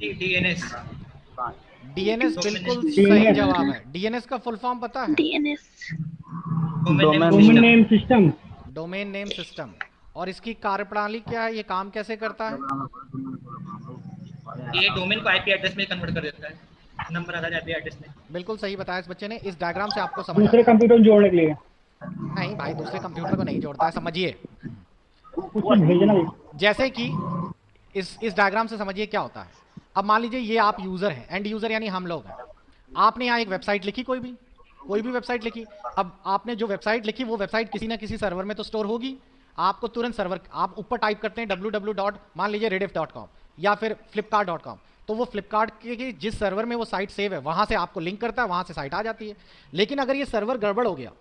DNS. DNS बिल्कुल domain सही जवाब है। डीएनएस का फुल फॉर्म पता है? DNS domain name system. Domain name system. और इसकी कार्यप्रणाली क्या है, ये काम कैसे करता है? ये डोमेन को आईपी एड्रेस में कन्वर्ट कर देता है, नंबर आता है आईपी एड्रेस में। बिल्कुल सही बताया इस बच्चे ने। इस डायग्राम से आपको समझ आ दूसरे गया। कंप्यूटर जोड़ने के लिए नहीं भाई, दूसरे कंप्यूटर को नहीं जोड़ता है, समझिए। कुछ भेजना भी। जैसे कि इस डायग्राम से समझिए क्या होता है। अब मान लीजिए ये आप यूजर हैं, एंड यूजर यानी हम लोग हैं। आपने यहाँ एक वेबसाइट लिखी, कोई भी वेबसाइट लिखी। अब आपने जो वेबसाइट लिखी वो वेबसाइट किसी ना किसी सर्वर में तो स्टोर होगी। आपको तुरंत सर्वर, आप ऊपर टाइप करते हैं www. मान लीजिए rediff.com या फिर flipkart.com, तो वो फ्लिपकार्ट के जिस सर्वर में वो साइट सेव है वहां से आपको लिंक करता है, वहां से साइट आ जाती है। लेकिन अगर ये सर्वर गड़बड़ हो गया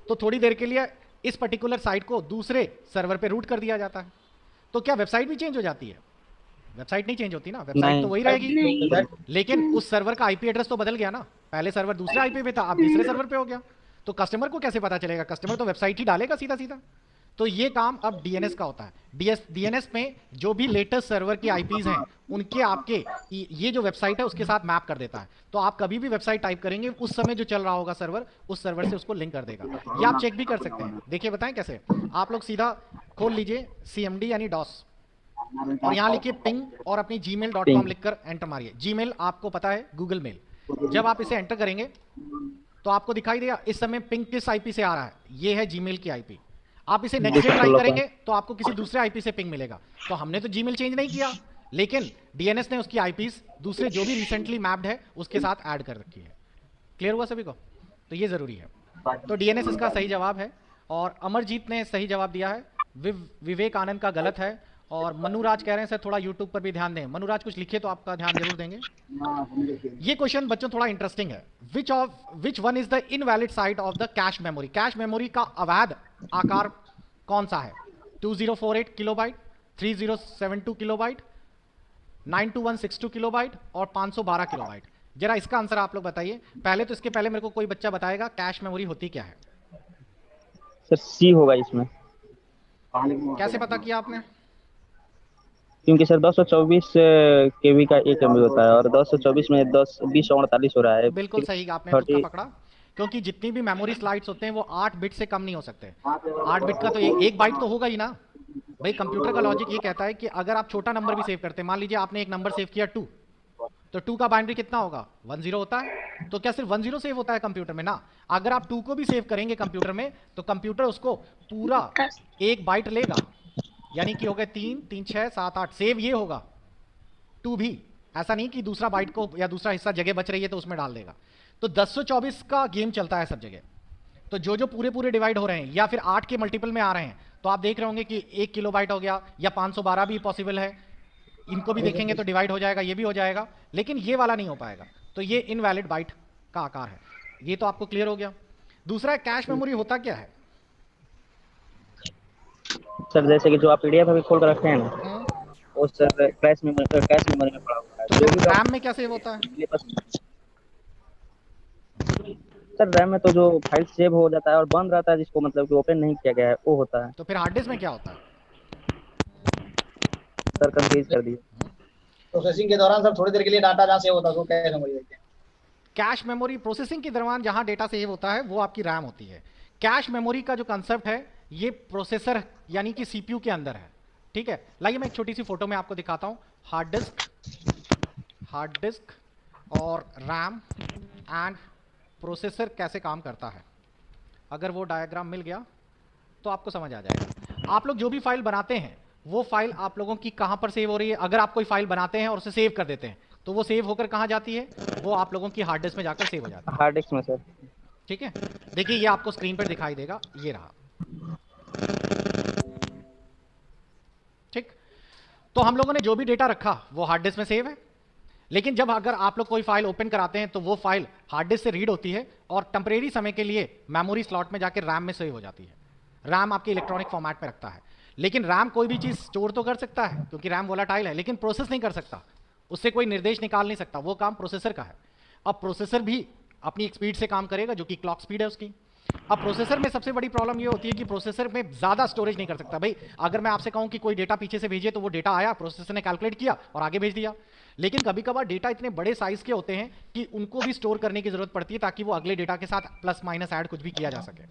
तो थोड़ी देर के लिए इस पर्टिकुलर साइट को दूसरे सर्वर पे रूट कर दिया जाता है। तो क्या वेबसाइट भी चेंज हो जाती है? वेबसाइट नहीं चेंज होती ना, वेबसाइट तो वही रहेगी, लेकिन उस सर्वर का आईपी एड्रेस तो बदल गया ना। पहले सर्वर दूसरे आईपी पे था, अब तीसरे सर्वर पे हो गया। तो कस्टमर को कैसे पता चलेगा? कस्टमर तो वेबसाइट ही डालेगा सीधा सीधा। तो ये काम अब डीएनएस का होता है। डीएनएस में जो भी लेटेस्ट सर्वर की आईपीज हैं उनके आपके ये जो वेबसाइट है उसके साथ मैप कर देता है। तो आप कभी भी वेबसाइट टाइप करेंगे उस समय जो चल रहा होगा सर्वर, उस सर्वर से उसको लिंक कर देगा। ये आप चेक भी कर सकते हैं। देखिए बताएं कैसे। आप लोग सीधा खोल लीजिए CMD यानी डॉस, और यहाँ लिखिए पिंग और अपनी gmail.com लिखकर एंटर मारिए। जीमेल आपको पता है गूगल मेल। जब आप इसे एंटर करेंगे तो आपको दिखाई देगा इस समय पिंग किस आईपी से आ रहा है। ये है जीमेल की आईपी। आप इसे नेक्स्ट डे ट्राई करेंगे तो आपको किसी दूसरे आईपी से पिंग मिलेगा। तो हमने तो जीमेल चेंज नहीं किया, लेकिन डीएनएस ने उसकी आईपीस दूसरे जो भी रिसेंटली मैप्ड है उसके साथ ऐड कर रखी है। क्लियर हुआ सभी को? तो ये जरूरी है। तो डीएनएस इसका सही जवाब है। और अमरजीत ने सही जवाब दिया है। विवेक आनंद का गलत है। और मनुराज कह रहे हैं सर थोड़ा यूट्यूब पर भी ध्यान दें। मनुराज कुछ लिखे तो आपका ध्यान जरूर देंगे। ये क्वेश्चन बच्चों थोड़ा इंटरेस्टिंग है। Which one is the invalid site of the cache memory? Cache memory का अवैध आकार कौन सा है? 2048 किलोबाइट, 3072 किलोबाइट, 92162 किलोबाइट और 512 किलोबाइट। जरा इसका आंसर आप लोग बताइए। पहले तो इसके पहले मेरे को कोई बच्चा बताएगा कैश मेमोरी होती क्या है? सर सी होगा इसमें। कैसे पता किया आपने? क्योंकि सर 224 केवी का एक एमबी होता है और 224 में 10 20 और 48 हो रहा है। बिल्कुल सही आपने तुक्का पकड़ा। क्योंकि जितनी भी मेमोरी स्लाइड्स होते हैं वो 8 बिट से कम नहीं हो सकते। 8 बिट का तो एक बाइट तो होगा ही ना भाई। कंप्यूटर का लॉजिक ये कहता है कि अगर आप छोटा नंबर भी सेव करते हैं, मान लीजिए आपने एक नंबर सेव किया 2, तो 2 का बाइनरी कितना होगा? 10 होता है। तो क्या सिर्फ 10 सेव होता है कंप्यूटर में? ना, अगर आप 2 को भी सेव करेंगे कंप्यूटर में तो कंप्यूटर उसको पूरा 1 बाइट लेगा, यानी कि हो गए 3 3 6 7 8 सेव ये होगा 2 भी। ऐसा नहीं कि दूसरा बाइट को या दूसरा हिस्सा जगह बच रही है तो उसमें डाल देगा। तो 1024 का गेम चलता है सब जगह। तो जो जो पूरे डिवाइड हो रहे हैं या फिर 8 के मल्टीपल में आ रहे हैं, तो आप देख रहे होंगे कि 1 किलोबाइट हो गया या 512 भी पॉसिबल है। इनको भी देखेंगे तो डिवाइड हो जाएगा, ये भी हो जाएगा, लेकिन ये वाला नहीं हो पाएगा। तो ये इनवैलिड बाइट का आकार है। ये तो आपको क्लियर हो गया। दूसरा कैश मेमोरी होता क्या है? सर जैसे कि जो आप पीडीएफ अभी खोल कर रखे हैं ना, वो सर कैश मेमोरी में पड़ा हुआ है। तो फिर रैम में क्या सेव होता है? सर रैम में तो जो फाइल सेव हो जाता है और बंद रहता है, जिसको मतलब कि ओपन नहीं किया गया है, वो होता है। तो फिर हार्ड डिस्क में क्या होता है? सर कंफ्यूज कर दिए। प्रोसेसिंग के दौरान सर थोड़ी देर के लिए डाटा जहाँ सेव होता है वो कैश मेमोरी होती है। कैश मेमोरी प्रोसेसिंग के दौरान जहां डेटा सेव होता है वो आपकी रैम होती है। कैश मेमोरी का जो कंसेप्ट है ये प्रोसेसर यानी कि सीपीयू के अंदर है। ठीक है, लाइए मैं एक छोटी सी फोटो में आपको दिखाता हूं। हार्ड डिस्क और रैम एंड प्रोसेसर कैसे काम करता है। अगर वो डायग्राम मिल गया तो आपको समझ आ जाएगा। आप लोग जो भी फाइल बनाते हैं वो फाइल आप लोगों की कहां पर सेव हो रही है? अगर आप कोई फाइल बनाते हैं और उसे सेव कर देते हैं तो वो सेव होकर कहां जाती है? वो आप लोगों की हार्ड डिस्क में जाकर सेव हो जाती है। हार्ड डिस्क में सर। ठीक है, देखिए ये आपको स्क्रीन पर दिखाई देगा, ये रहा। ठीक, तो हम लोगों ने जो भी डेटा रखा वो हार्ड डिस्क में सेव है। लेकिन जब अगर आप लोग कोई फाइल ओपन कराते हैं तो वो फाइल हार्ड डिस्क से रीड होती है और टेम्परेरी समय के लिए मेमोरी स्लॉट में जाकर रैम में सेव हो जाती है। रैम आपके इलेक्ट्रॉनिक फॉर्मेट में रखता है। लेकिन रैम कोई भी चीज स्टोर तो कर सकता है क्योंकि रैम वोलाटाइल है, लेकिन प्रोसेस नहीं कर सकता। उससे कोई निर्देश निकाल नहीं सकता। वो काम प्रोसेसर का है। अब प्रोसेसर भी अपनी एक स्पीड से काम करेगा जो कि क्लॉक स्पीड है उसकी। अब प्रोसेसर में सबसे बड़ी प्रॉब्लम ये होती है कि प्रोसेसर में ज़्यादा स्टोरेज नहीं कर सकता। भाई अगर मैं आपसे कहूँ कि कोई डेटा पीछे से भेजिए तो वो डेटा आया, प्रोसेसर ने कैलकुलेट किया और आगे भेज दिया। लेकिन कभी कभार डेटा इतने बड़े साइज के होते हैं कि उनको भी स्टोर करने की जरूरत पड़ती है ताकि वो अगले डेटा के साथ प्लस माइनस ऐड कुछ भी किया जा सके।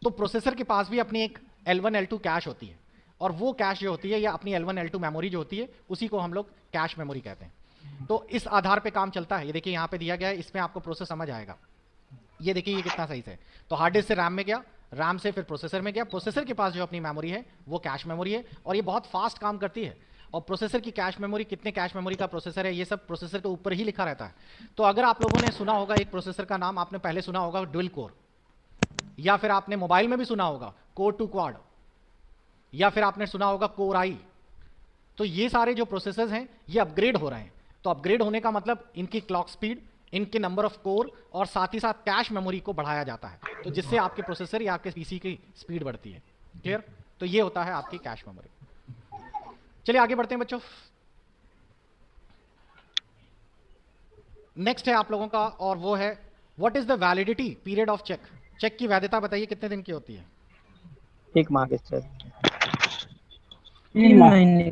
तो प्रोसेसर के पास भी अपनी एक L1 L2 कैश होती है, और वो कैश जो होती है या अपनी L1 L2 मेमोरी जो होती है उसी को हम लोग कैश मेमोरी कहते हैं। तो इस आधार पे काम चलता है। ये देखिए यहाँ पे दिया गया है, इसमें आपको प्रोसेस समझ आएगा। ये देखिए ये कितना सही है। तो हार्ड डिस्क से रैम में गया, रैम से फिर प्रोसेसर में गया, प्रोसेसर के पास जो अपनी मेमोरी है वो कैश मेमोरी है, और ये बहुत फास्ट काम करती है। और प्रोसेसर की कैश मेमोरी, कितने कैश मेमोरी का प्रोसेसर है, ये सब प्रोसेसर के ऊपर ही लिखा रहता है। तो अगर आप लोगों ने सुना होगा एक प्रोसेसर का नाम, आपने पहले सुना होगा ड्यूल कोर, या फिर आपने मोबाइल में भी सुना होगा कोर टू क्वाड, या फिर आपने सुना होगा कोर आई। तो ये सारे जो प्रोसेसर्स हैं ये अपग्रेड हो रहे हैं। तो अपग्रेड होने का मतलब इनकी क्लॉक स्पीड, इनके नंबर ऑफ कोर और साथ ही साथ कैश मेमोरी को बढ़ाया जाता है, तो जिससे आपके प्रोसेसर या आपके पीसी की स्पीड बढ़ती है। क्लियर? तो ये होता है आपकी कैश मेमोरी। चलिए आगे बढ़ते हैं बच्चों। नेक्स्ट है आप लोगों का, और वो है what is the validity period of cheque. Cheque की वैधता बताइए कितने दिन की होती है? 1 माह के सर। 3 महीने।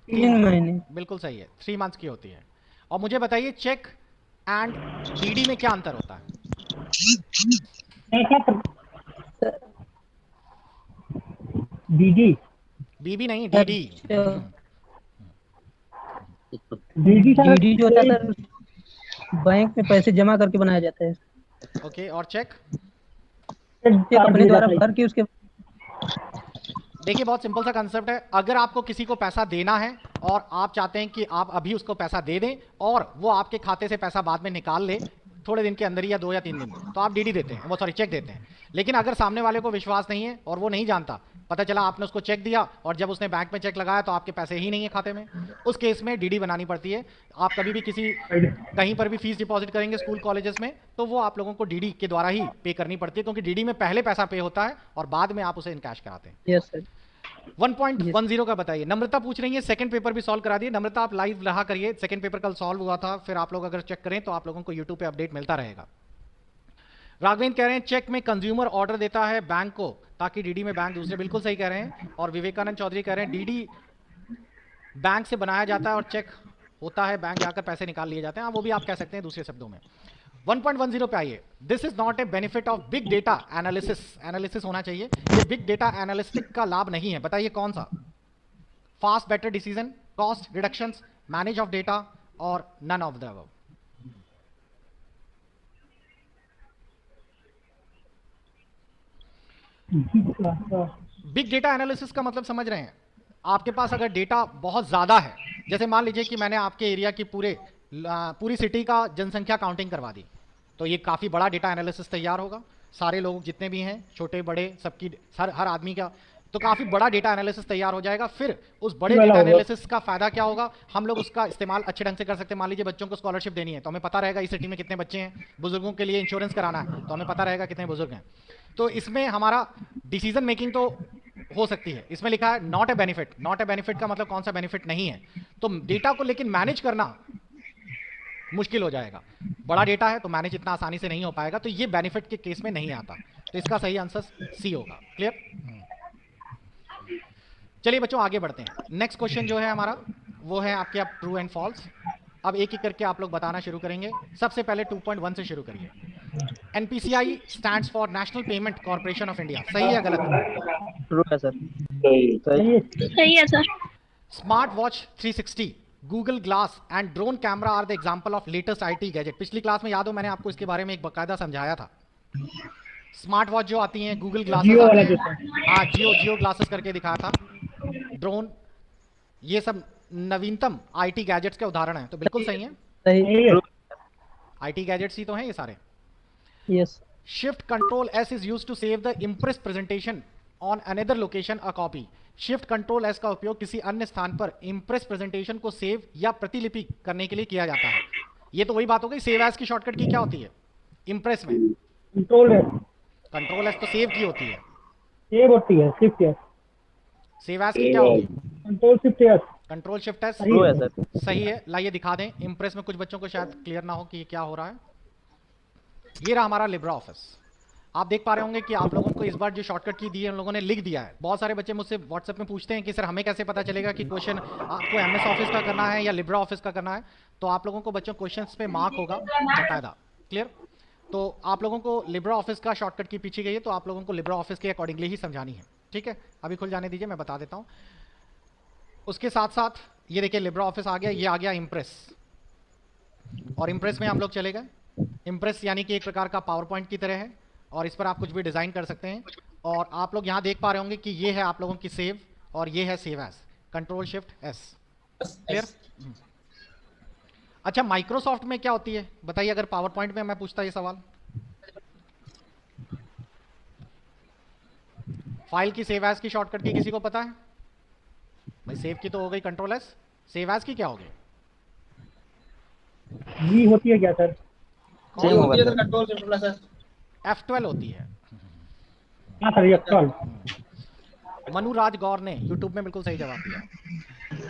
3 महीने बिल्कुल सही है, 3 मंथ्स की होती है। और मुझे बताइए चेक एंड डीडी में क्या अंतर होता है? डीडी बीबी नहीं, डीडी। डीडी जो होता है सर, बैंक में पैसे जमा करके बनाया जाता है। ओके, और चेक? चेक अपने द्वारा भर के उसके। देखिए बहुत सिंपल सा कंसेप्ट है। अगर आपको किसी को पैसा देना है और आप चाहते हैं कि आप अभी उसको पैसा दे दें और वो आपके खाते से पैसा बाद में निकाल ले थोड़े दिन के अंदर ही या 2 या 3 दिन, तो आप डीडी देते हैं, वो सॉरी चेक देते हैं। लेकिन अगर सामने वाले को विश्वास नहीं है और वो नहीं जानता, पता चला आपने उसको चेक दिया और जब उसने बैंक में चेक लगाया तो आपके पैसे ही नहीं है खाते में, उस केस में डीडी बनानी पड़ती है। आप कभी भी किसी कहीं पर भी फीस डिपॉजिट करेंगे स्कूल कॉलेजेस में, तो वो आप लोगों को डीडी के द्वारा ही पे करनी पड़ती है, क्योंकि डीडी में पहले पैसा पे होता है और बाद में आप उसे इनकैश कराते हैं। Yes sir. 1.10 का बताइए। नम्रता पूछ रही है, सेकंड पेपर भी सॉल्व करा दिए। नम्रता आप लाइव रहा करिए, सेकंड पेपर कल सॉल्व हुआ था, फिर आप लोग अगर चेक करें तो आप लोगों को यूट्यूब पे अपडेट मिलता रहेगा। राघवेंद्र कह रहे हैं चेक में कंज्यूमर ऑर्डर देता है बैंक को ताकि डीडी में बैंक दूसरे, बिल्कुल सही कह रहे हैं। और विवेकानंद चौधरी कह रहे हैं डीडी बैंक से बनाया जाता है और चेक होता है बैंक जाकर पैसे निकाल लिए जाते हैं। हाँ, वो भी आप कह सकते हैं दूसरे शब्दों में। 1.10 पे आइए। This is not a benefit of big data analysis. Analysis होना चाहिए, ये बिग डेटा एनालिस्टिक का लाभ नहीं है। बताइए कौन सा? Fast better decision, cost reductions, manage of data, और none of the above. Big data analysis का मतलब समझ रहे हैं? आपके पास अगर डेटा बहुत ज़्यादा है, जैसे मान लीजिए कि मैंने आपके एरिया की पूरी सिटी का जनसंख्या काउंटिंग करवा दी, तो ये काफ़ी बड़ा डेटा एनालिसिस तैयार होगा। सारे लोग जितने भी हैं, छोटे बड़े सबकी, हर आदमी का, तो काफ़ी बड़ा डेटा एनालिसिस तैयार हो जाएगा। फिर उस बड़े डेटा एनालिसिस का फायदा क्या होगा? हम लोग उसका इस्तेमाल अच्छे ढंग से कर सकते हैं। मान लीजिए बच्चों को स्कॉलरशिप देनी है तो हमें पता रहेगा इस सिटी में कितने बच्चे हैं। बुजुर्गों के लिए इंश्योरेंस कराना है तो हमें पता रहेगा कितने बुजुर्ग हैं। तो इसमें हमारा डिसीजन मेकिंग तो हो सकती है। इसमें लिखा है not a benefit. Not a benefit का मतलब कौन सा बेनिफिट नहीं है? तो डेटा को लेकिन मैनेज करना मुश्किल हो जाएगा। बड़ा डेटा है तो मैनेज इतना आसानी से नहीं हो पाएगा, तो ये बेनिफिट के केस में नहीं आता। तो इसका सही आंसर सी होगा। क्लियर? चलिए बच्चों आगे बढ़ते हैं। नेक्स्ट क्वेश्चन जो है हमारा वो है आपके अब ट्रू एंड फॉल्स। अब एक एक करके आप लोग बताना शुरू करेंगे। सबसे पहले 2.1 से शुरू करिए। NPCI stands for national payment corporation of India. सही है गलत? ट्रू है सर। सही है sir. Smart watch 360, Google glass and drone camera are the example of latest IT gadget. पिछली क्लास में याद हो मैंने आपको इसके बारे में एक बकायदा समझाया था। स्मार्ट वॉच जो आती हैं, गूगल ग्लासेस, हाँ जियो ग्लासेस करके दिखाया था, ड्रोन, ये सब नवीनतम आईटी गैजेट्स के उदाहरण हैं। तो बिल्कुल सही है, सही। आईटी गैजेट्स ही तो हैं ये सारे। Yes. Shift control S is used to save the impress presentation on another location a copy. Shift control S का उपयोग किसी अन्य स्थान पर इम्प्रेस प्रेजेंटेशन को सेव या प्रतिलिपि करने के लिए किया जाता है। ये तो वही बात हो गई, सेव एज की शॉर्टकट की क्या होती है इम्प्रेस में? कंट्रोल एस तो सेव की होती है। सेव होती है, शिफ्ट एस। सेव एज की क्या होगी? Control shift S. Control shift S. True है सर। सही है। लाइए दिखा दें। इम्प्रेस में कुछ बच्चों को शायद क्लियर ना हो कि ये क्या हो रहा है। ये रहा हमारा लिब्रा ऑफिस। आप देख पा रहे होंगे कि आप लोगों को इस बार जो शॉर्टकट की दी है उन लोगों ने लिख दिया है। बहुत सारे बच्चे मुझसे व्हाट्सएप में पूछते हैं कि सर हमें कैसे पता चलेगा कि क्वेश्चन आपको एमएस ऑफिस का करना है या लिब्रा ऑफिस का करना है। तो आप लोगों को बच्चों क्वेश्चंस पे मार्क होगा बकायदा, क्लियर। तो आप लोगों को लिब्रा ऑफिस का शॉर्टकट की पीछे गई है तो आप लोगों को लिब्रा ऑफिस के अकॉर्डिंगली ही समझानी है, ठीक है। अभी खुल जाने दीजिए, मैं बता देता हूँ। उसके साथ साथ ये देखिए लिब्रा ऑफिस आ गया, ये आ गया इम्प्रेस, और इम्प्रेस में हम लोग चले गए। इम्प्रेस यानी कि एक प्रकार का पावर पॉइंट की तरह है और इस पर आप कुछ भी डिज़ाइन कर सकते हैं। और आप लोग यहाँ देख पा रहे होंगे कि ये है आप लोगों की सेव और ये है save as, control shift S, clear. अच्छा, माइक्रोसॉफ्ट में क्या होती है बताइए, अगर पावर पॉइंट में मैं पूछता ये सवाल। फाइल की सेव एज की शॉर्टकट की किसी को पता है? भाई सेव की तो हो गई कंट्रोल एस, सेव एज की क्या हो गई? जी होती है क्या सर? ये होती है तो control shift plus S. F12 होती है। हाँ सर, ये F12। मनुराज गौर ने यूट्यूब में बिल्कुल सही जवाब दिया।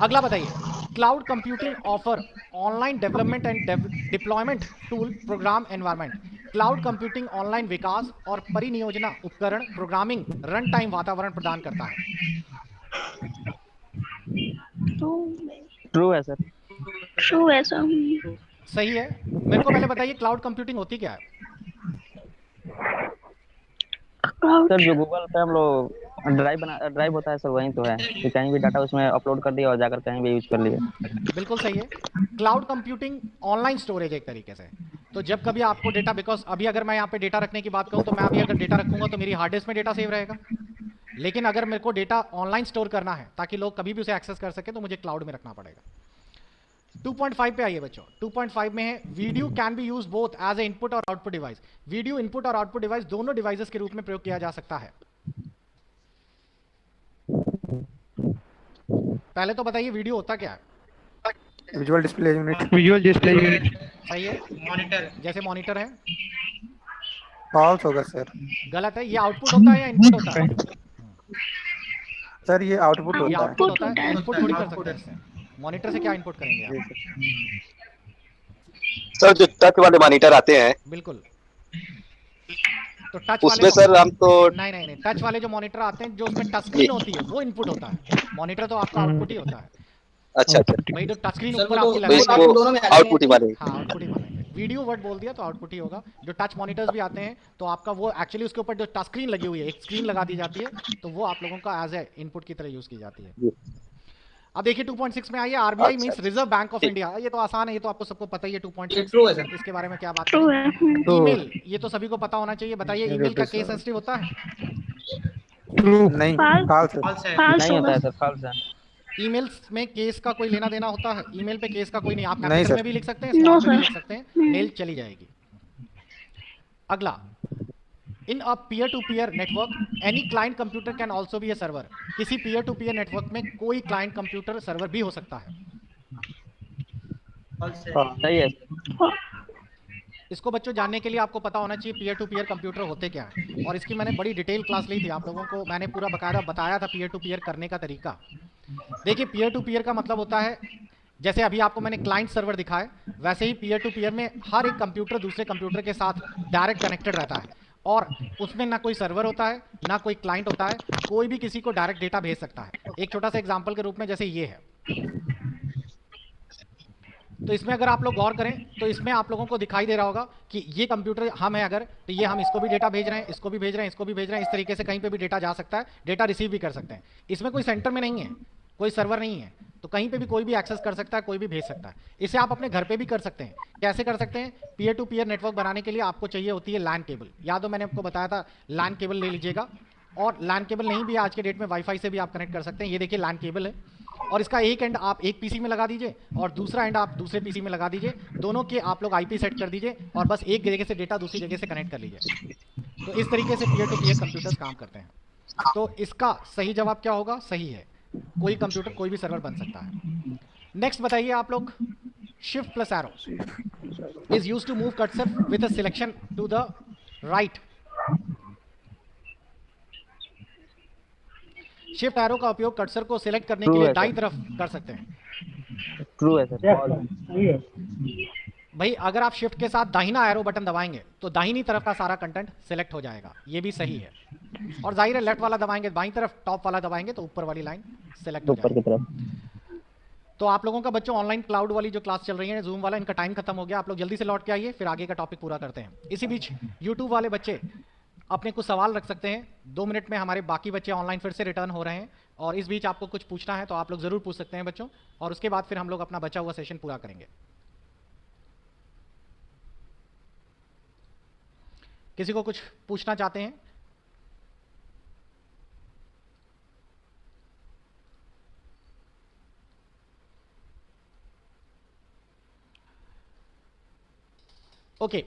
अगला बताइए, cloud computing offer online development and deployment tool program environment. Cloud computing online विकास और परिनियोजना उपकरण प्रोग्रामिंग रन टाइम वातावरण प्रदान करता है। ट्रू है सर। ट्रू है सर। सही है। मेरे को पहले बताइए क्लाउड कंप्यूटिंग होती क्या है? सर जो गूगल पे हम लोग ड्राइव होता है सर, वही तो है कि कहीं भी डाटा उसमें अपलोड कर दिया और जाकर कहीं भी यूज कर लिया। बिल्कुल सही है। क्लाउड कंप्यूटिंग ऑनलाइन स्टोरेज एक तरीके से। तो जब कभी आपको डेटा, बिकॉज अभी अगर मैं यहाँ पे डेटा रखने की बात करूँ तो मैं अभी अगर डेटा रखूंगा तो मेरी हार्ड डिस्क में डेटा सेव रहेगा, लेकिन अगर मेरे को डेटा ऑनलाइन स्टोर करना है ताकि लोग कभी भी उसे एक्सेस कर सके तो मुझे क्लाउड में रखना पड़ेगा। 2.5 पे आइए बच्चों। 2.5 में है video can be use both as a input और आउटपुट डिवाइस। वीडियो इनपुट और आउटपुट डिवाइस दोनों डिवाइसेस के रूप में प्रयोग किया जा सकता है। पहले तो बताइए वीडियो होता क्या है? Visual display unit. Visual display unit सही है। मॉनिटर, जैसे मॉनिटर है। फॉल्स होगा सर। गलत है। ये आउटपुट होता है या इनपुट होता है? सर ये आउटपुट ये होता है। आउटपुट होता है, इनपुट थोड़ी कर सकते हैं इससे। मॉनिटर से क्या इनपुट करेंगे आप? सर जो टच वाले मॉनिटर आते हैं, बिल्कुल। तो टच उसमें वाले सर हम तो नहीं, टच वाले जो मॉनिटर आते हैं जो उसमें टच स्क्रीन होती है वो इनपुट होता है। मॉनिटर तो आपका आउटपुट ही होता है। अच्छा भाई तो टच स्क्रीन सर, ऊपर वो आपकी तो लगाई इसको दोनों में आ आउटपुट ही जाएंगे। मानेंगे। हाँ, आउटपुट ही मानेंगे। वीडियो वर्ड बोल दिया तो आउटपुट ही होगा। जो टच मॉनिटर्स भी आते हैं तो आपका वो एक्चुअली उसके ऊपर जो टच स्क्रीन लगी हुई है, एक स्क्रीन लगा दी जाती है तो वो आप लोगों का एज ए इनपुट की तरह यूज की जाती है। अब देखिए 2.6 में आइए। RBI means reserve bank of India. ये तो आसान है, ये तो आपको सबको पता ही है। 2.6 ट्रू है सर। इसके बारे में क्या बात ट्रू करें? है। ईमेल, ये तो सभी को पता होना चाहिए। बताइए ईमेल का केस सेंसिटिव होता है? ट्रू नहीं, False। फॉल्स है। फॉल्स है। फाल्स नहीं होता होगा। है सर, फॉल्स है। ईमेल्स में केस का कोई लेना देना होता है? ईमेल पे केस का कोई नहीं। आप नहीं कैपिटल सर। में भी लिख सकते हैं, No स्मॉल में भी सर। लिख सकते हैं, मेल चली जाएगी। अगला, in a peer to peer network any client computer can also be a server. किसी पीयर टू पीयर नेटवर्क में कोई क्लाइंट कंप्यूटर सर्वर भी हो सकता है। फॉल्स है। सही है। इसको बच्चों जानने के लिए आपको पता होना चाहिए पीयर टू पीयर कंप्यूटर होते क्या है, और इसकी मैंने बड़ी डिटेल क्लास ली थी। आप लोगों को मैंने पूरा बकायदा बताया था पीयर टू पीयर करने का तरीका। देखिए पीयर टू पीयर का मतलब होता है, जैसे अभी आपको मैंने क्लाइंट सर्वर दिखाए, वैसे ही पीयर टू पीयर में हर एक कंप्यूटर दूसरे कंप्यूटर के साथ डायरेक्ट कनेक्टेड रहता है और उसमें ना कोई सर्वर होता है ना कोई क्लाइंट होता है। कोई भी किसी को डायरेक्ट डेटा भेज सकता है। एक छोटा सा एग्जांपल के रूप में जैसे ये है, तो इसमें अगर आप लोग गौर करें तो इसमें आप लोगों को दिखाई दे रहा होगा कि ये कंप्यूटर हम है अगर, तो ये हम इसको भी डेटा भेज रहे हैं, इसको भी भेज रहे हैं, इसको भी भेज रहे हैं। इस तरीके से कहीं पे भी डेटा जा सकता है, डेटा रिसीव भी कर सकते हैं। इसमें कोई सेंटर में नहीं है, कोई सर्वर नहीं है, तो कहीं पे भी कोई भी एक्सेस कर सकता है, कोई भी भेज सकता है। इसे आप अपने घर पे भी कर सकते हैं। कैसे कर सकते हैं? पीयर टू पीयर नेटवर्क बनाने के लिए आपको चाहिए होती है लैन केबल। याद हो मैंने आपको बताया था लैन केबल ले लीजिएगा। और लैन केबल नहीं भी आज के डेट में वाईफाई से भी आप कनेक्ट कर सकते हैं। ये देखिए लैन केबल है और इसका एक एंड आप एक पीसी में लगा दीजिए और दूसरा एंड आप दूसरे पीसी में लगा दीजिए। दोनों के आप लोग आईपी सेट कर दीजिए और बस एक जगह से डेटा दूसरी जगह से कनेक्ट कर लीजिए। तो इस तरीके से पीयर टू पीयर कंप्यूटर्स काम करते हैं। तो इसका सही जवाब क्या होगा? सही है, कोई कंप्यूटर कोई भी सर्वर बन सकता है। नेक्स्ट बताइए आप लोग, shift plus arrow is used to move cursor with a selection to the right. Shift arrow का उपयोग कर्सर को सिलेक्ट करने के लिए दाईं तरफ कर सकते हैं। ट्रू है सर। सही है। भाई अगर आप शिफ्ट के साथ दाहिना एरो बटन दबाएंगे तो दाहिनी तरफ का सारा कंटेंट सिलेक्ट हो जाएगा, ये भी सही है। और जाहिर है लेफ्ट वाला दबाएंगे बाईं तरफ, टॉप वाला दबाएंगे तो ऊपर वाली लाइन सिलेक्ट हो ऊपर की जाएगी। तरफ। तो आप लोगों का बच्चों ऑनलाइन क्लाउड वाली जो क्लास चल रही है जूम वाला, इनका टाइम खत्म हो गया, आप लोग जल्दी से लौट के आइए, फिर आगे का टॉपिक पूरा करते हैं। इसी बीच यूट्यूब वाले बच्चे अपने कुछ सवाल रख सकते हैं, 2 मिनट में हमारे बाकी बच्चे ऑनलाइन फिर से रिटर्न हो रहे हैं, और इस बीच आपको कुछ पूछना है तो आप लोग जरूर पूछ सकते हैं बच्चों, और उसके बाद फिर हम लोग अपना बचा हुआ सेशन पूरा करेंगे। किसी को कुछ पूछना चाहते हैं? ओके,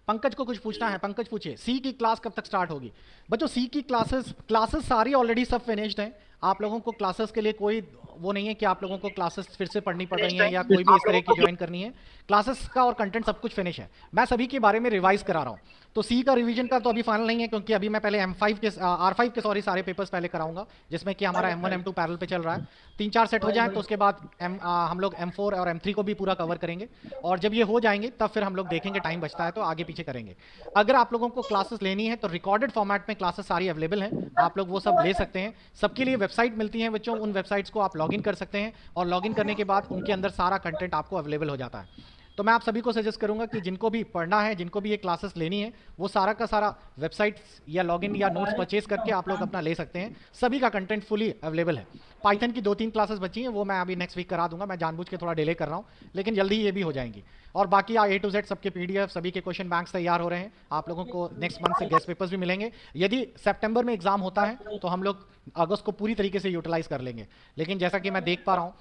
पंकज को कुछ पूछना है, पंकज पूछिए। सी की क्लास कब तक स्टार्ट होगी? बच्चों सी की क्लासेस सारी ऑलरेडी सब फिनिश्ड हैं। आप लोगों को क्लासेस के लिए कोई वो नहीं है कि आप लोगों को क्लासेस फिर से पढ़नी पड़ रही हैं या कोई भी इस तरह की ज्वाइन करनी है। क्लासेस का और कंटेंट सब कुछ फिनिश है। मैं सभी के बारे में रिवाइज करा रहा हूँ। तो सी का रिवीजन का तो अभी फाइनल नहीं है, क्योंकि अभी मैं पहले R5 के सॉरी सारे पेपर्स पहले कराऊंगा, जिसमें कि हमारा M1 M2 पैरेलल पे चल रहा है। 3-4 सेट हो जाए तो उसके बाद हम लोग M4 और M3 को भी पूरा कवर करेंगे, और जब ये हो जाएंगे तब फिर हम लोग देखेंगे, टाइम बचता है तो आगे पीछे करेंगे। अगर आप लोगों को क्लासेस लेनी है तो रिकॉर्डेड फॉर्मेट में क्लासेस सारी अवेलेबल हैं, आप लोग वो सब ले सकते हैं। सबके लिए वेबसाइट मिलती है बच्चों, उन वेबसाइट्स को आप लॉगिन कर सकते हैं, और लॉगिन करने के बाद उनके अंदर सारा कंटेंट आपको अवेलेबल हो जाता है। तो मैं आप सभी को सजेस्ट करूंगा कि जिनको भी पढ़ना है, जिनको भी ये क्लासेस लेनी है, वो सारा का सारा वेबसाइट्स या लॉगिन या नोट्स परचेज करके आप लोग अपना ले सकते हैं। सभी का कंटेंट फुली अवेलेबल है। पाइथन की 2-3 क्लासेस बची हैं, वो मैं अभी नेक्स्ट वीक करा दूंगा। मैं जानबूझ के थोड़ा डिले कर रहा हूँ, लेकिन जल्दी ये भी हो जाएंगी। और बाकी A to Z सबके PDF, सभी के क्वेश्चन बैंक्स तैयार हो रहे हैं। आप लोगों को नेक्स्ट मंथ से गेस्ट पेपर्स भी मिलेंगे। यदि सितंबर में एग्जाम होता है तो हम लोग अगस्त को पूरी तरीके से यूटिलाइज कर लेंगे। लेकिन जैसा कि मैं देख पा रहा हूँ,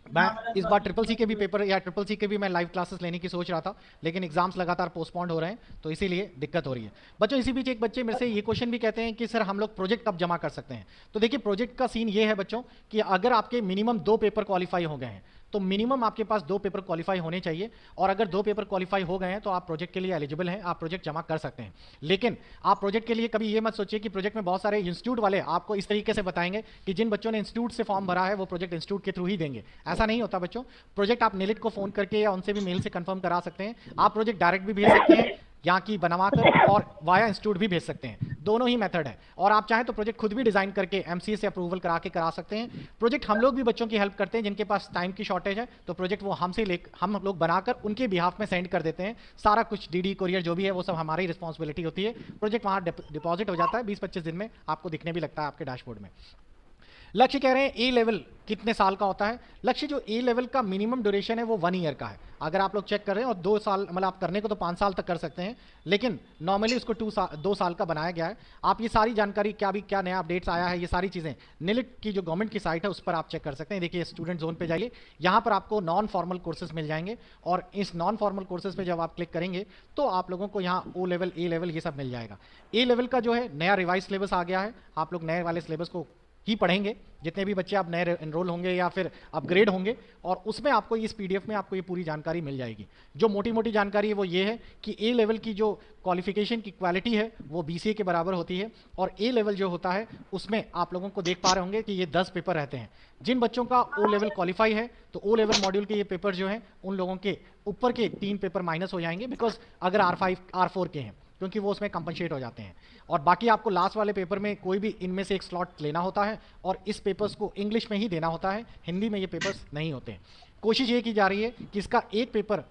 मैं इस बार CCC के भी पेपर या CCC के भी मैं लाइव क्लासेस लेने की सोच रहा था, लेकिन एग्जाम्स लगातार पोस्टपोन्ड हो रहे हैं, तो इसीलिए दिक्कत हो रही है बच्चों। इसी बीच एक बच्चे मेरे से ये क्वेश्चन भी कहते हैं कि सर हम लोग प्रोजेक्ट कब जमा कर सकते हैं? तो देखिए, प्रोजेक्ट का सीन ये है बच्चों कि अगर आपके मिनिमम 2 पेपर क्वालिफाई हो गए हैं, तो मिनिमम आपके पास 2 पेपर क्वालिफाई होने चाहिए, और अगर 2 पेपर क्वालिफाई हो गए हैं तो आप प्रोजेक्ट के लिए एलिजिबल हैं, आप प्रोजेक्ट जमा कर सकते हैं। लेकिन आप प्रोजेक्ट के लिए कभी ये मत सोचिए कि प्रोजेक्ट में बहुत सारे इंस्टीट्यूट वाले आपको इस तरीके से बताएंगे कि जिन बच्चों ने इंस्टीट्यूट से फॉर्म भरा है वो प्रोजेक्ट इंस्टीट्यूट के थ्रू ही देंगे। ऐसा नहीं होता बच्चों। प्रोजेक्ट आप निलिट को फोन करके या उनसे भी मेल से कंफर्म करा सकते हैं। आप प्रोजेक्ट डायरेक्ट भी भेज सकते हैं यहाँ की बनवाकर, और वाया इंस्टीट्यूट भी भेज सकते हैं। दोनों ही मेथड है। और आप चाहें तो प्रोजेक्ट खुद भी डिजाइन करके MCA से अप्रूवल करा के करा सकते हैं। प्रोजेक्ट हम लोग भी बच्चों की हेल्प करते हैं जिनके पास टाइम की शॉर्टेज है, तो प्रोजेक्ट वो हम लोग बनाकर उनके बिहाफ में सेंड कर देते हैं। सारा कुछ DD कोरियर जो भी है वो सब हमारी रिस्पॉन्सिबिलिटी होती है। प्रोजेक्ट वहाँ डिपॉजिट हो जाता है, 20-25 दिन में आपको दिखने भी लगता है आपके डैशबोर्ड में। लक्ष्य कह रहे हैं A लेवल कितने साल का होता है? लक्ष्य जो A लेवल का मिनिमम ड्यूरेशन है वो 1 ईयर का है। अगर आप लोग चेक कर रहे हैं, और 2 साल मतलब आप करने को तो 5 साल तक कर सकते हैं, लेकिन नॉर्मली उसको 2 साल का बनाया गया है। आप ये सारी जानकारी, क्या नया अपडेट्स आया है, ये सारी चीज़ें निलिट की जो गवर्नमेंट की साइट है उस पर आप चेक कर सकते हैं। देखिए, स्टूडेंट जोन पे जाइए, यहाँ पर आपको नॉन फॉर्मल कोर्सेज मिल जाएंगे, और इस नॉन फॉर्मल कोर्सेज पे जब आप क्लिक करेंगे तो आप लोगों को यहाँ O लेवल, A लेवल ये सब मिल जाएगा। A लेवल का जो है नया रिवाइज सिलेबस आ गया है। आप लोग नए वाले सिलेबस को ही पढ़ेंगे, जितने भी बच्चे आप नए एनरोल होंगे या फिर अपग्रेड होंगे, और उसमें आपको इस PDF में आपको ये पूरी जानकारी मिल जाएगी। जो मोटी मोटी जानकारी है वो ये है कि A लेवल की जो क्वालिफिकेशन की क्वालिटी है वो BCA के बराबर होती है, और A लेवल जो होता है उसमें आप लोगों को देख पा रहे होंगे कि ये 10 पेपर रहते हैं। जिन बच्चों का O लेवल क्वालिफाई है तो O लेवल मॉड्यूल के ये पेपर जो हैं उन लोगों के ऊपर के 3 पेपर माइनस हो जाएंगे, बिकॉज अगर R4 के हैं, क्योंकि वो उसमें कंपनसेट हो जाते हैं। और बाकी आपको लास्ट वाले पेपर में कोई भी इनमें से एक स्लॉट लेना होता है, और इस पेपर्स को इंग्लिश में ही देना होता है, हिंदी में ये पेपर्स नहीं होते हैं। कोशिश ये की जा रही है कि इसका एक पेपर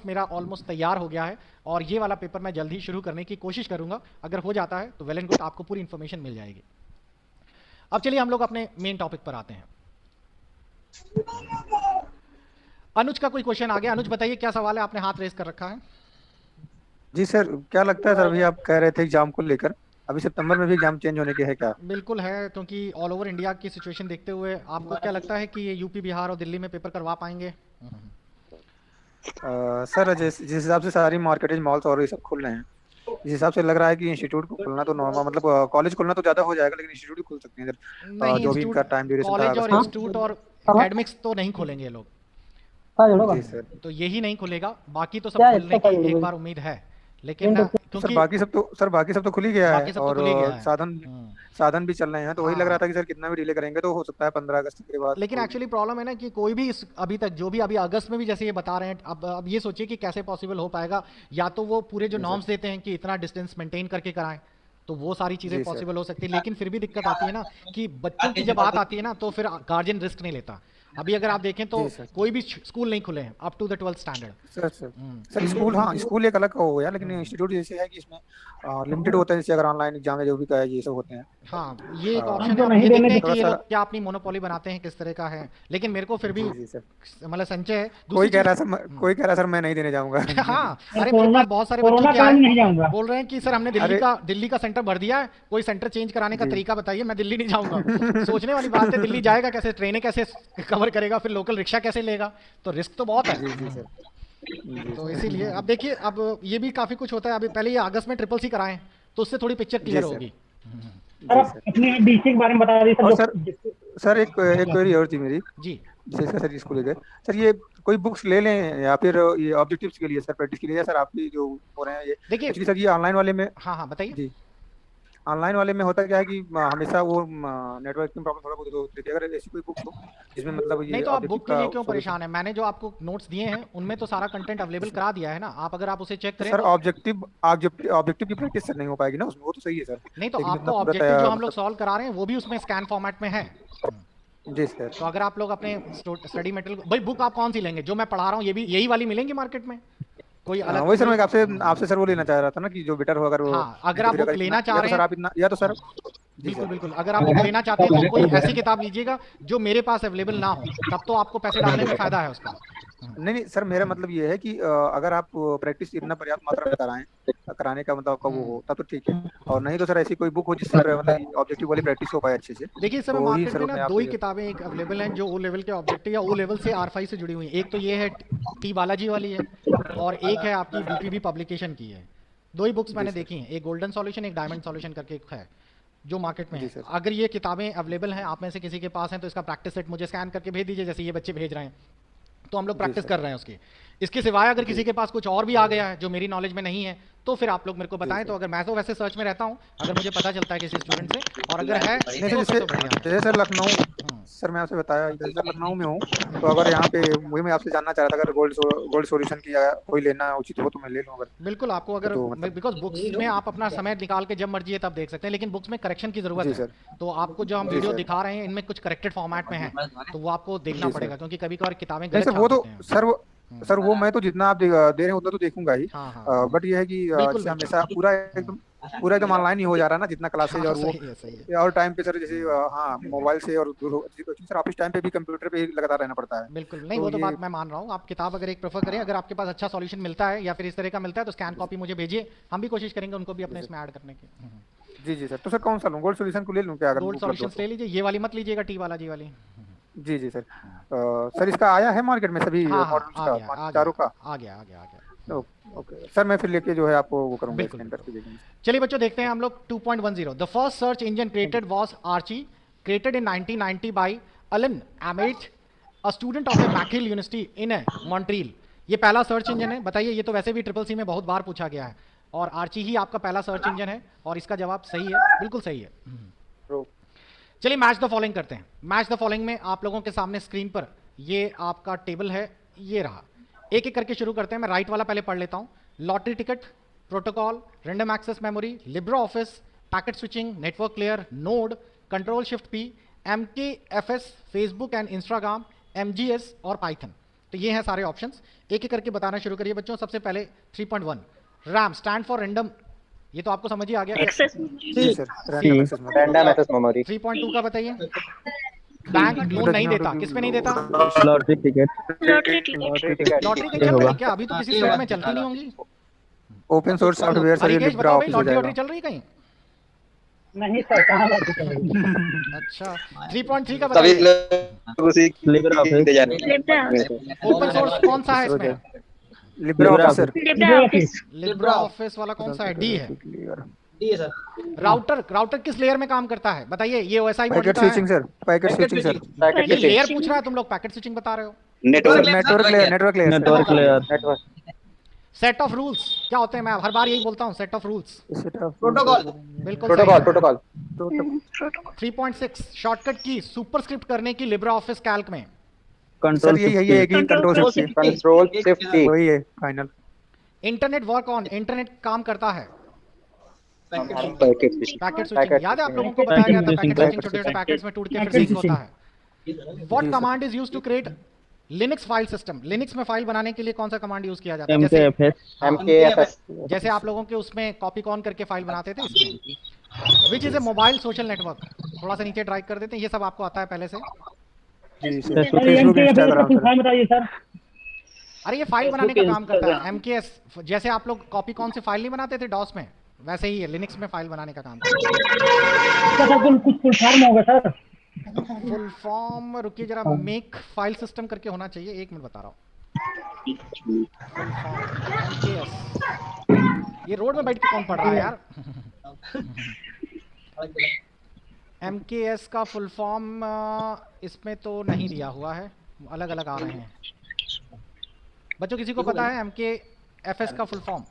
मेरा ऑलमोस्ट तैयार हो गया है, और ये वाला पेपर मैं जल्द ही शुरू करने की कोशिश करूंगा। अगर हो जाता है तो वेल एंड गुड, आपको पूरी इन्फॉर्मेशन मिल जाएगी। अब चलिए हम लोग अपने मेन टॉपिक पर आते हैं। अनुज का कोई क्वेश्चन आ गया? अनुज बताइए क्या सवाल है, आपने हाथ रेस कर रखा है। जी सर, क्या लगता है सर, अभी आप कह रहे थे एग्जाम को लेकर, अभी सितंबर में भी एग्जाम चेंज होने के है क्या? बिल्कुल है, क्योंकि ऑल ओवर इंडिया की सिचुएशन देखते हुए आपको क्या लगता है कि ये यूपी, बिहार और दिल्ली में पेपर करवा पाएंगे? सर जिस हिसाब से सारी मार्केटेज मॉल्स और ये सब खुल रहे हैं, इस हिसाब से लग रहा है कि इंस्टीट्यूट को खोलना तो नॉर्मल, मतलब कॉलेज खोलना तो ज्यादा हो जाएगा, लेकिन इंस्टीट्यूट भी खुल सकते हैं इधर। जो भी इनका टाइम ड्यूरेशन था, कॉलेज और इंस्टीट्यूट और एकेडमिक्स तो नहीं खोलेंगे ये लोग, जी सर। तो यही नहीं खुलेगा, बाकी तो सब खुलने की एक बार उम्मीद है। लेकिन सर क्योंकि बाकी सब तो खुल ही गया बाकी है सब तो और खुल ही गया है। साधन भी चल रहे हैं, तो वही लग हाँ। रहा था कि सर कितना भी डिले करेंगे तो हो सकता है 15 अगस्त के बाद। लेकिन एक्चुअली प्रॉब्लम है ना कि कोई भी अभी तक जो भी अभी अगस्त में भी जैसे ये बता रहे हैं, अब ये सोचिए कि कैसे पॉसिबल हो पाएगा। या तो वो पूरे जो नॉर्म्स देते हैं कि इतना डिस्टेंस मेंटेन करके कराएं, तो वो सारी चीजें पॉसिबल हो सकती है। लेकिन फिर भी दिक्कत आती है ना कि बच्चों की जब बात आती है ना, तो फिर गार्जियन रिस्क नहीं लेता। अभी अगर आप देखें तो कोई भी स्कूल नहीं खुले हैं up to the 12th standard. Sir school एक अलग हो गया, लेकिन इंस्टीट्यूट जैसे है कि इसमें लिमिटेड होता है, जैसे अगर ऑनलाइन एग्जाम है जो भी का है ये सब होते हैं। हाँ, ये एक ऑप्शन है। ये देखते हैं कि ये लोग क्या अपनी मोनोपोली बनाते हैं, किस तरह का है। लेकिन मेरे को फिर भी मतलब संचय है। कोई कह रहा है सर मैं नहीं देने जाऊंगा। हाँ, अरे मेरे पास बहुत सारे बच्चे क्या है बोल रहे हैं कि सर हमने दिल्ली का सेंटर भर दिया है, कोई सेंटर चेंज कराने का तरीका बताइए, मैं दिल्ली नहीं जाऊंगा। सोचने वाली बात है, दिल्ली जाएगा कैसे, ट्रेनें कैसे कवर करेगा, फिर लोकल रिक्शा कैसे लेगा, तो रिस्क तो बहुत है। तो इसीलिए अब देखिए, अब ये भी काफी कुछ होता है। अभी पहले ये अगस्त में ट्रिपल सी कराएं तो उससे थोड़ी पिक्चर क्लियर होगी। अपने डीसी के बारे में बता दीजिए सर। एक क्वेरी और थी मेरी जी, जैसे सर स्कूल गए सर, ये कोई बुक्स ले लें या फिर ये ऑब्जेक्टिव्स के लिए सर, प्रैक्टिस के लिए सर आपकी जो हो रहे हैं ये देखिए एक्चुअली सर ये ऑनलाइन वाले में। हाँ बताइए जी, ऑनलाइन वाले में होता क्या है कि हमेशा वो नेटवर्क की प्रॉब्लम थोड़ा बहुत होती है। अगर ऐसी कोई बुक हो जिसमें मतलब ये नहीं, तो आप बुक के लिए क्यों परेशान है? मैंने जो आपको नोट्स दिए हैं उनमें तो सारा कंटेंट अवेलेबल करा दिया है ना। आप अगर आप उसे चेक करें सर, ऑब्जेक्टिव की प्रैक्टिस सर नहीं हो पाएगी ना उसमें, वो तो सही है सर। नहीं, तो आपको ऑब्जेक्टिव जो हम लोग सॉल्व करा रहे हैं वो भी उसमें स्कैन फॉर्मेट में है। जी सर। तो अगर आप लोग अपने स्टडी मटेरियल, भाई बुक आप कौन सी लेंगे? जो मैं पढ़ा रहा हूँ ये भी यही वाली मिलेंगी मार्केट में, कोई अलग? वही सर, मैं आपसे सर वो लेना चाह रहा था ना कि जो बेटर हो अगर वो। हाँ, अगर आप बुक लेना चाह रहे हैं सर आप इतना या तो सर बिल्कुल अगर आप बुक लेना चाहते हैं तो कोई ऐसी किताब लीजिएगा जो मेरे पास अवेलेबल ना हो, तब तो आपको पैसे डालने में फायदा है उसका। नहीं सर, मेरा मतलब ये है कि अगर आप प्रैक्टिस इतना पर्याप्त मात्रा में कराने का मतलब आपका वो हो तब तो ठीक है, और नहीं तो सर ऐसी कोई बुक हो जिससे मतलब ऑब्जेक्टिव वाली प्रैक्टिस हो पाए अच्छे से। देखिए सर, मार्केट में ना दो ही किताबें एक अवेलेबल हैं जो ओ लेवल के ऑब्जेक्टिव या ओ लेवल से R5 से जुड़ी हुई हैं। एक तो ये है टी बालाजी वाली है, और एक है आपकी बीपीबी पब्लिकेशन की है। दो ही बुक्स मैंने देखी हैं, एक गोल्डन सॉल्यूशन, एक डायमंड सॉल्यूशन करके एक है जो मार्केट में है। अगर ये किताबें अवेलेबल हैं, आप में से किसी के पास हैं, तो इसका प्रैक्टिस सेट मुझे स्कैन करके भेज दीजिए, जैसे ये बच्चे भेज रहे हैं, तो हम लोग प्रैक्टिस कर रहे हैं उसकी। इसके सिवाय अगर किसी के पास कुछ और भी आ गया है जो मेरी नॉलेज में नहीं है, तो फिर आप लोग मेरे को बताएं। तो अगर मैं तो वैसे सर्च में रहता हूं, अगर मुझे पता चलता है किसी स्टूडेंट से, और अगर है जैसे सर लखनऊ, सर मैं आपसे बताया जैसे लखनऊ में हूँ, तो अगर यहाँ पे वही मैं आपसे जानना चाह रहा था, अगर गोल्ड सॉल्यूशन की कोई लेना उचित हो तो मैं ले लूँ। अगर बिल्कुल, आपको अगर बिकॉज बुक्स में आप अपना समय निकाल के जब मर्जी है तब देख सकते हैं, लेकिन बुक्स में करेक्शन की जरूरत है। तो आपको जो हम वीडियो दिखा रहे हैं इनमें कुछ करेक्टेड फॉर्मेट में है, तो वो आपको देखना पड़ेगा, क्योंकि कभी कभार किताबें गलत छाप देते हैं। सर वो मैं तो जितना आप दे रहे हैं उतना तो देखूंगा ही। बट ये है कि हमेशा पूरा एकदम ऑनलाइन ही हो जा रहा है ना, जितना क्लासेज और वो और टाइम पे सर, जैसे हाँ मोबाइल से और सर ऑफिस टाइम पे भी कंप्यूटर पे ही लगातार रहना पड़ता है। बिल्कुल नहीं, वो तो बात मैं मान रहा हूँ। आप किताब अगर एक प्रेफर करें, अगर आपके पास अच्छा सॉल्यूशन मिलता है या फिर इस तरह का मिलता है, तो स्कैन कॉपी मुझे भेजिए, हम भी कोशिश करेंगे उनको भी अपने इसमें ऐड करने की। जी सर। तो सर कौन सा लूँ, गोल्ड सॉल्यूशन को ले लूँ क्या? अगर गोल्ड सॉल्यूशन ले लीजिए, ये वाली मत लीजिएगा, टी बालाजी वाली। जी सर। सर इसका आया है मार्केट में सभी मॉडल्स का, चारों का आ गया। ओके सर, मैं फिर लेके जो है आपको वो करूंगा, स्कैन करके भेजूंगा। चलिए बच्चों, देखते हैं हम लोग 2.10। The first search engine created was Archie, created in 1990 by Alan Emtage, a student of McGill university in Montreal. ये पहला सर्च इंजन है। बताइए, ये तो वैसे भी ट्रिपल सी में बहुत बार पूछा गया है, और आर्ची ही आपका पहला सर्च इंजन है, और इसका जवाब सही है, बिल्कुल सही है। चलिए मैच द फॉलोइंग करते हैं। मैच द फॉलोइंग में आप लोगों के सामने स्क्रीन पर ये आपका टेबल है, ये रहा। एक एक करके शुरू करते हैं। मैं राइट वाला पहले पढ़ लेता हूं। Lottery ticket, protocol, random access memory, Libre Office, packet switching, network layer, node, control shift P, MKFS, Facebook and Instagram, MGS और पाइथन। तो ये हैं सारे ऑप्शंस। एक एक करके बताना शुरू करिए बच्चों। सबसे पहले 3.1 रैम स्टैंड फॉर रैंडम, ये तो आपको समझ ही आ गया। जी सर, रैंडम एक्सेस मेमोरी। 3.2 का बताइए। बैंक लोन नहीं देता, किस पे नहीं देता? Lottery ticket. Lottery ticket. Lottery के चल रही है क्या? अभी तो किसी स्टेट में चलती नहीं होंगी। ओपन सोर्स सॉफ्टवेयर सर, ये लिब्रा ऑफिस हो जाएगा। लॉटरी चल रही कहीं? नहीं सर, कहाँ लॉटरी चल रही? अच्छा, 3.3 का बताइए। Libra office. ओपन सोर्स कौन सा है इसमें? Libra office sir. Libra office वाला कौन सा है? डी है। डी है सर। राउटर किस लेयर में काम करता है बताइए? ये OSI module packet switching sir, packet switching sir. ये लेयर पूछ रहा है, तुम लोग पैकेट स्विचिंग बता रहे हो। Network layer. Set of rules क्या होते हैं? मैं हर बार यही बोलता हूँ, सेट ऑफ रूल्स। प्रोटोकॉल। बिल्कुल प्रोटोकॉल। 3.6 शॉर्टकट की सुपरस्क्रिप्ट करने की लिब्रे ऑफिस कैल्क में। सर यही है कि कंट्रोल शिफ्ट की वही है final. Internet work on, internet काम करता है। पैकेट स्विचिंग याद है आप लोगों को बताया गया था, पैकेट स्विचिंग छोटे छोटे पैकेट्स में टूट के फिर सिंक होता है। What command is used to create Linux file system? Linux में फाइल बनाने के लिए कौन सा कमांड यूज किया जाता है? MKFS। जैसे आप लोगों के उसमें कॉपी कॉन करके फाइल बनाते थे इसमें। Which is a mobile social network? थोड़ा सा नीचे ड्राइव कर देते हैं, ये सब आपको आता है पहले से। जी सर, फेसबुक इंस्टाग्राम सर। अरे ये फाइल बनाने का काम करता है MKS। जैसे आप लोग कॉपी कॉन से फाइल नहीं बनाते थे डॉस में, वैसे ही है लिनक्स में फाइल बनाने का काम करता है। कुछ फुल फॉर्म होगा सर? फुल फॉर्म रुकिए जरा, मेक फाइल सिस्टम करके होना चाहिए, एक मिनट बता रहा हूँ। Full form MKS। ये रोड में बैठ के कौन पढ़ रहा है यार? MKS का फुल फॉर्म इसमें तो नहीं दिया हुआ है, अलग अलग आ रहे हैं। बच्चों किसी को पता है MKFS का फुल फॉर्म?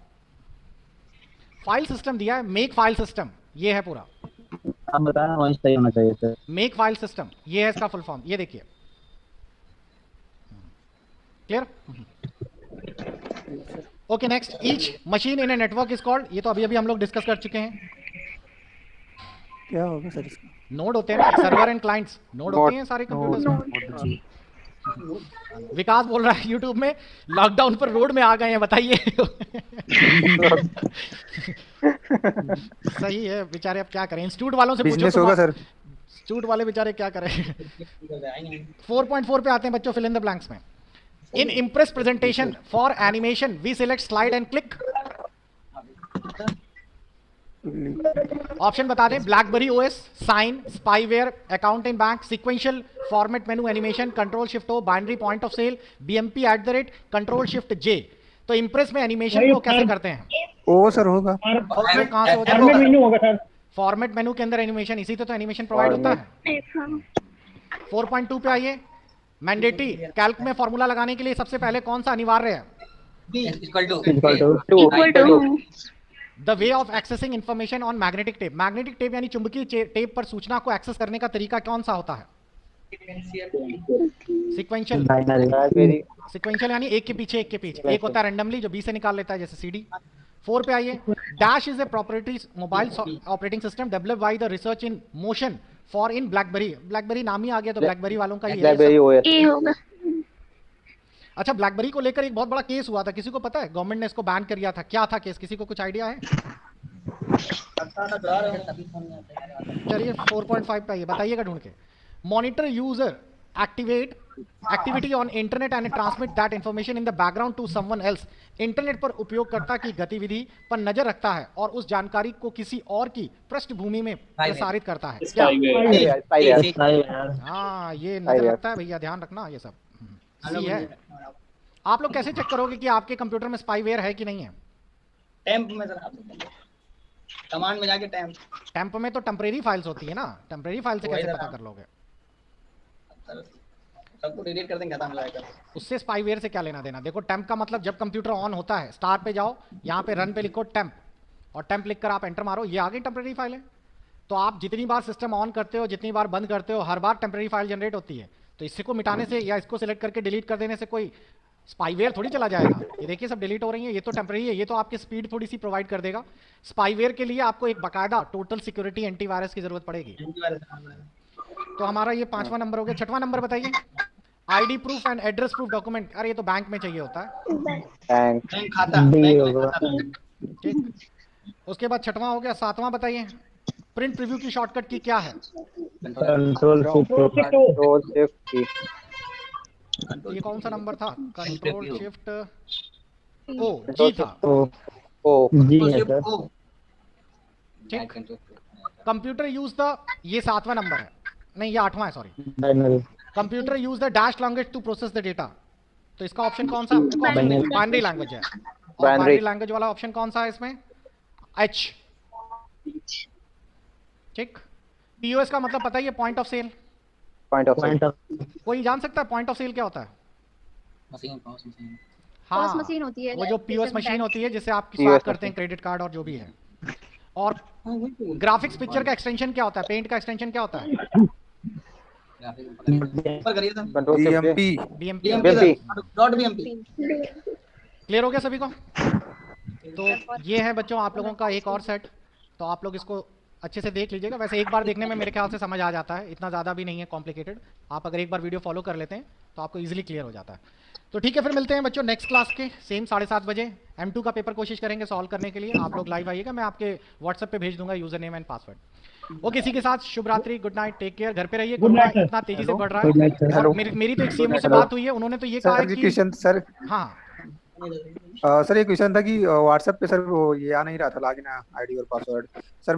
फाइल सिस्टम दिया है, मेक फाइल सिस्टम, ये है पूरा। आप बताना वही सही होना चाहिए सर। मेक फाइल सिस्टम ये है इसका फुल फॉर्म, ये देखिए। Clear? Okay next, each machine in a network is called, ये तो अभी अभी हम लोग डिस्कस कर चुके हैं। क्या होगा सर इसका? नोड होते हैं ना, सर्वर एंड क्लाइंट्स, नोड होते हैं सारे कंप्यूटर्स में। विकास बोल रहा है यूट्यूब में, लॉकडाउन पर रोड में आ गए हैं, बताइए। सही है बेचारे, अब क्या करें, इंस्टीट्यूट वालों से बिजनेस होगा सर। इंस्टीट्यूट वाले बेचारे क्या करें। 4.4 पे आते हैं बच्चों, फिल इन द ब्लैंक्स में। In Impress presentation for animation we select slide and click. Option बता दें, BlackBerry OS, sign, spyware, account in bank, sequential format menu animation, control shift O, binary point of cell, BMP @ control shift J। तो Impress में animation को कैसे करते हैं? ओ sir होगा। कहां से होता है? फॉर्मेट मेनू होगा सर। फॉर्मेट मेनू के अंदर एनिमेशन, इसी तो एनिमेशन प्रोवाइड होता है। 4.2 पे आइए, मैंडेटरी कैल्क में फॉर्मूला लगाने के लिए सबसे पहले कौन सा अनिवार्य है? The way of accessing information on magnetic tape. Magnetic tape यानी चुंबकीय टेप पर सूचना को एक्सेस करने का तरीका कौन सा होता है? सीक्वेंशियल। सीक्वेंशियल यानी एक के पीछे एक होता है रैंडमली जो 20 से निकाल लेता है, जैसे CD। 4 पे आइए, dash is a proprietary mobile operating system developed by the research in motion for in blackberry. Blackberry नाम ही आ गया तो ब्लैकबेरी वालों का ये होगा। अच्छा, ब्लैकबेरी को लेकर एक बहुत बड़ा केस हुआ था, किसी को पता है? गवर्नमेंट ने इसको बैन कर दिया था, क्या था केस, किसी को कुछ आइडिया है? चलिए 4.5 पे आइए, बताइएगा ढूंढ के। Monitor user activity on internet and transmit that information in the background to someone else. Internet पर उपयोगकर्ता की गतिविधि पर नजर रखता है और उस जानकारी को किसी और की पृष्ठभूमि में प्रसारित करता है। क्या? हाँ, ये नजर रखता है भैया, ध्यान रखना ये सब। सही है। आप लोग कैसे चेक करोगे कि आपके कंप्यूटर में स्पाईवेयर है कि नहीं है? टेम्प में सर, कमांड में जाके टेम्प में तो टेम्परेरी फाइल्स होती है ना, टेम्परेरी फाइल से कैसे पता कर लोगे? सबको डिलीट कर देंगे, खत्म हो जाएगा। उससे स्पाईवेयर से क्या लेना देना? देखो, टेम्प का मतलब जब कंप्यूटर ऑन होता है, स्टार पे जाओ, यहाँ पे रन पे लिखो टेम्प, और टेम्प लिखकर आप एंटर मारो, ये आ गई टेम्परेरी फाइल है। तो आप जितनी बार सिस्टम ऑन करते हो, जितनी बार बंद करते हो, हर बार टेम्परेरी फाइल जनरेट होती है। तो इससे को मिटाने से या इसको सिलेक्ट करके डिलीट कर देने से कोई स्पाईवेयर थोड़ी चला जाएगा। ये देखिए सब डिलीट हो रही है, ये तो टेम्परेरी है, ये तो आपकी स्पीड थोड़ी सी प्रोवाइड कर देगा। स्पाईवेयर के लिए आपको एक बाकायदा टोटल सिक्योरिटी एंटीवायरस की जरूरत पड़ेगी। तो हमारा ये 5वां नंबर हो गया। 6वां नंबर बताइए, ID proof and address proof document. अरे ये तो बैंक में चाहिए होता है, बैंक खाता। ठीक। उसके बाद 6वां हो गया। 7वां बताइए, प्रिंट प्रीव्यू की शॉर्टकट की क्या है? Control shift. ये कौन सा नंबर था? कंट्रोल शिफ्ट O, G था। जी है सर। ठीक। कंप्यूटर यूज द, ये 7वां नंबर है, नहीं ये 8वां है, sorry. Computer use the dash language to process the data. तो इसका ऑप्शन कौन सा? बाइनरी लैंग्वेज है। और बाइनरी लैंग्वेज वाला ऑप्शन कौन सा है इसमें? H। ठीक। POS का मतलब पता ही है, point of sale. Point of कोई जान सकता है पॉइंट ऑफ सेल क्या होता है? हाँ, मशीन होती है, वो जो पीओएस जैसे मशीन होती है जिससे आप POS स्वाइप करते हैं क्रेडिट कार्ड और जो भी है। और ग्राफिक्स पिक्चर का एक्सटेंशन क्या होता है, पेंट का एक्सटेंशन क्या होता है? ऊपर करिए sir. BMP BMP. Dot BMP. Clear हो गया सभी को? तो ये है बच्चों आप लोगों का एक और सेट, तो आप लोग इसको अच्छे से देख लीजिएगा। वैसे एक बार देखने में मेरे ख्याल से समझ आ जाता है, इतना ज़्यादा भी नहीं है कॉम्प्लिकेटेड। आप अगर एक बार वीडियो फॉलो कर लेते हैं तो आपको इजीली क्लियर हो जाता है। तो ठीक है, फिर मिलते हैं बच्चों नेक्स्ट क्लास के सेम 7:30 बजे। M2 का पेपर कोशिश करेंगे सॉल्व करने के लिए। आप लोग लाइव आइएगा, मैं आपके व्हाट्सएप पे भेज दूंगा user name and password. Okay, इसी के साथ शुभ रात्रि, गुड नाइट, टेक केयर। घर पे रहिए, कोरोना इतना तेजी से बढ़ रहा है। और मेरी तो एक सीएमओ से बात हुई है, उन्होंने तो ये कहा है कि सर हाँ सर ये क्वेश्चन था कि व्हाट्सएप पे सर वो ये आ नहीं रहा था लॉगिन आईडी और पासवर्ड सर।